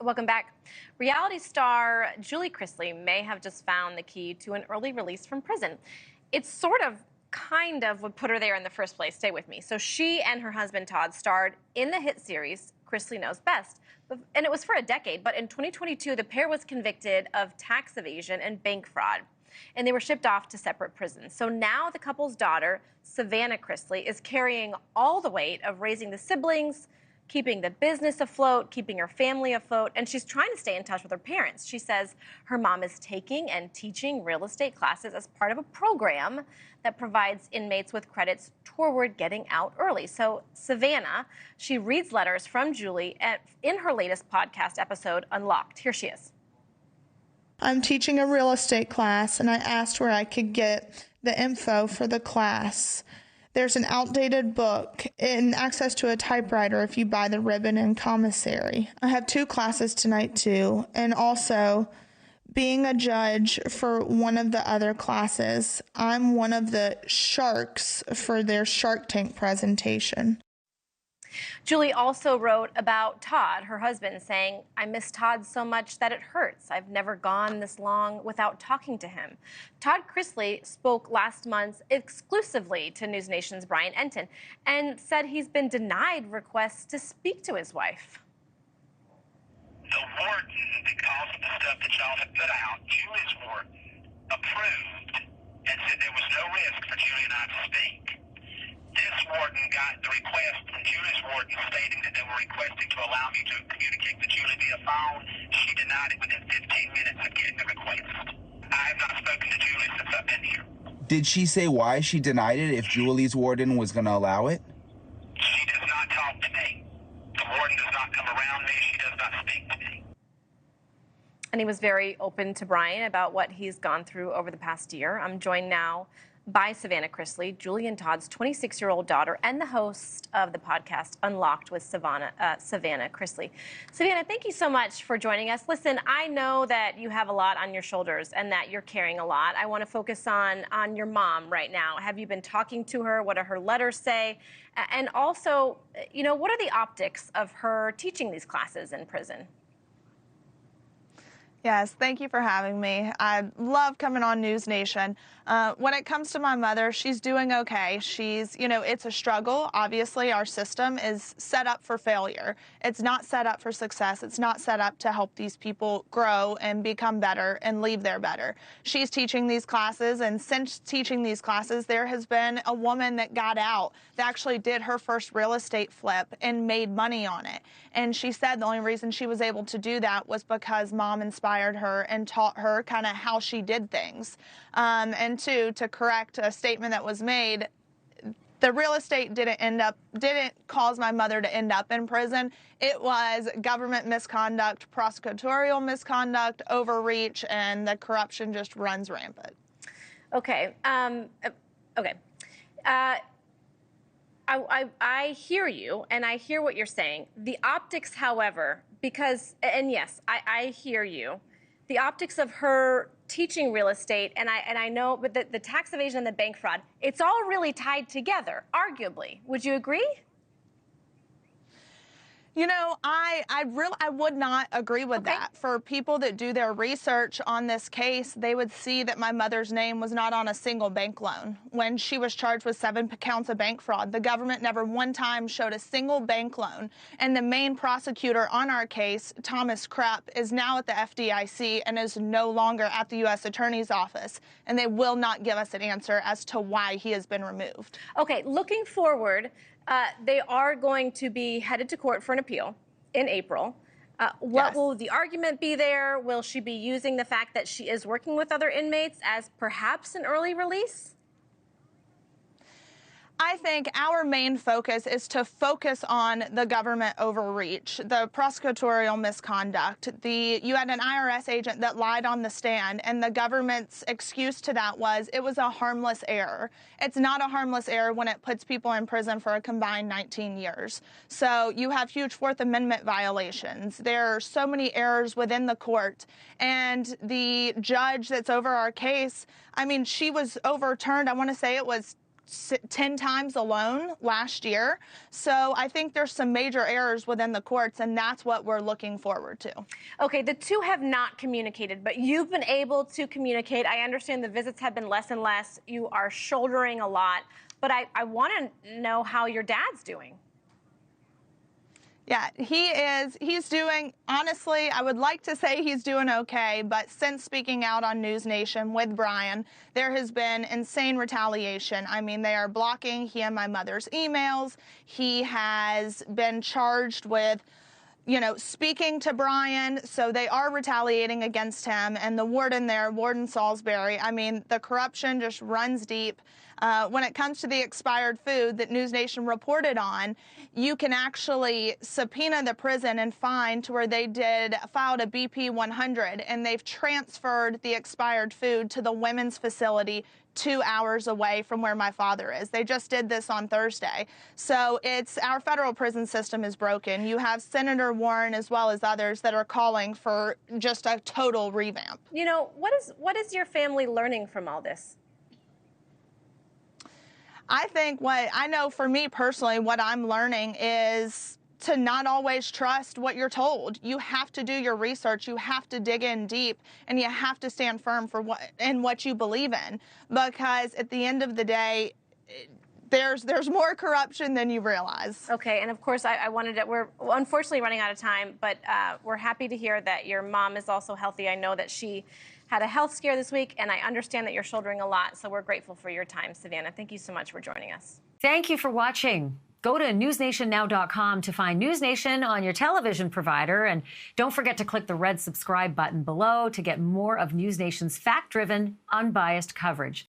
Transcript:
Welcome back. Reality star Julie Chrisley may have just found the key to an early release from prison. It's kind of what put her there in the first place. Stay with me. So she and her husband Todd starred in the hit series Chrisley Knows Best, and it was for a decade. But in 2022, the pair was convicted of tax evasion and bank fraud, and they were shipped off to separate prisons. So now the couple's daughter, Savannah Chrisley, is carrying all the weight of raising the siblings, keeping the business afloat, keeping her family afloat, and she's trying to stay in touch with her parents. She says her mom is taking and teaching real estate classes as part of a program that provides inmates with credits toward getting out early. So Savannah, she reads letters from Julie in her latest podcast episode, Unlocked. Here she is. I'm teaching a real estate class, and I asked where I could get the info for the class. There's an outdated book and access to a typewriter if you buy the ribbon and commissary. I have 2 classes tonight too, and also being a judge for one of the other classes. I'm one of the sharks for their Shark Tank presentation. Julie also wrote about Todd, her husband, saying, "I miss Todd so much that it hurts. I've never gone this long without talking to him." Todd Chrisley spoke last month exclusively to NewsNation's Brian Enton and said he's been denied requests to speak to his wife. The warden, because of the stuff that y'all have put out, Julie's warden approved and said there was no risk for Julie and I to speak. This warden got the request from Julie's warden stating that they were requesting to allow me to communicate with Julie via phone. She denied it within 15 minutes of getting the request. I have not spoken to Julie since I've been here. Did she say why she denied it if Julie's warden was going to allow it? She does not talk to me. The warden does not come around me. She does not speak to me. And he was very open to Brian about what he's gone through over the past year. I'm joined now by Savannah Chrisley, Julie and Todd's 26-year-old daughter, and the host of the podcast Unlocked with Savannah Chrisley. Savannah, thank you so much for joining us. Listen, I know that you have a lot on your shoulders and that you're carrying a lot. I want to focus on your mom right now. Have you been talking to her? What do her letters say? And also, what are the optics of her teaching these classes in prison? Yes, thank you for having me. I love coming on NewsNation. When it comes to my mother, she's doing okay. It's a struggle. Obviously, our system is set up for failure. It's not set up for success. It's not set up to help these people grow and become better and leave there better. She's teaching these classes, and since teaching these classes, there has been a woman that got out that actually did her first real estate flip and made money on it. And she said the only reason she was able to do that was because mom inspired her and taught her kind of how she did things. And two, to correct a statement that was made, the real estate didn't cause my mother to end up in prison. It was government misconduct, prosecutorial misconduct, overreach, and the corruption just runs rampant. Okay. I hear you, and I hear what you're saying. The optics, however, and yes, I hear you. The optics of her teaching real estate, and I know, but the tax evasion and the bank fraud, it's all really tied together, arguably. Would you agree? I would not agree with that. For people that do their research on this case, they would see that my mother's name was not on a single bank loan. When she was charged with 7 counts of bank fraud, the government never one time showed a single bank loan. And the main prosecutor on our case, Thomas Krupp, is now at the FDIC and is no longer at the U.S. Attorney's Office. And they will not give us an answer as to why he has been removed. Okay, looking forward, they are going to be headed to court for an appeal in April. What will the argument be there? Will she be using the fact that she is working with other inmates as perhaps an early release? I think our main focus is to focus on the government overreach, the prosecutorial misconduct. You had an IRS agent that lied on the stand, and the government's excuse to that was it was a harmless error. It's not a harmless error when it puts people in prison for a combined 19 years. So you have huge Fourth Amendment violations. There are so many errors within the court. And the judge that's over our case, she was overturned, I want to say it was 10 times alone last year. So I think there's some major errors within the courts, and that's what we're looking forward to. Okay, the two have not communicated, but you've been able to communicate. I understand the visits have been less and less. You are shouldering a lot, but I want to know how your dad's doing. Yeah, he's doing, honestly, I would like to say he's doing okay, but since speaking out on NewsNation with Brian, there has been insane retaliation. I mean, they are blocking he and my mother's emails. He has been charged with, you know, speaking to Brian, so they are retaliating against him. And the warden there, Warden Salisbury, I mean, the corruption just runs deep. When it comes to the expired food that NewsNation reported on, you can actually subpoena the prison and find to where they filed a BP 100, and they've transferred the expired food to the women's facility 2 hours away from where my father is. They just did this on Thursday. So our federal prison system is broken. You have Senator Warren as well as others that are calling for just a total revamp. You know, what is your family learning from all this? I think what I know for me personally, what I'm learning is to not always trust what you're told. You have to do your research, you have to dig in deep, and you have to stand firm for what you believe in. Because at the end of the day, there's more corruption than you realize. Okay, and of course we're unfortunately running out of time, but we're happy to hear that your mom is also healthy. I know that she had a health scare this week, and I understand that you're shouldering a lot, so we're grateful for your time, Savannah. Thank you so much for joining us. Thank you for watching. Go to newsnationnow.com to find NewsNation on your television provider, and don't forget to click the red subscribe button below to get more of NewsNation's fact-driven, unbiased coverage.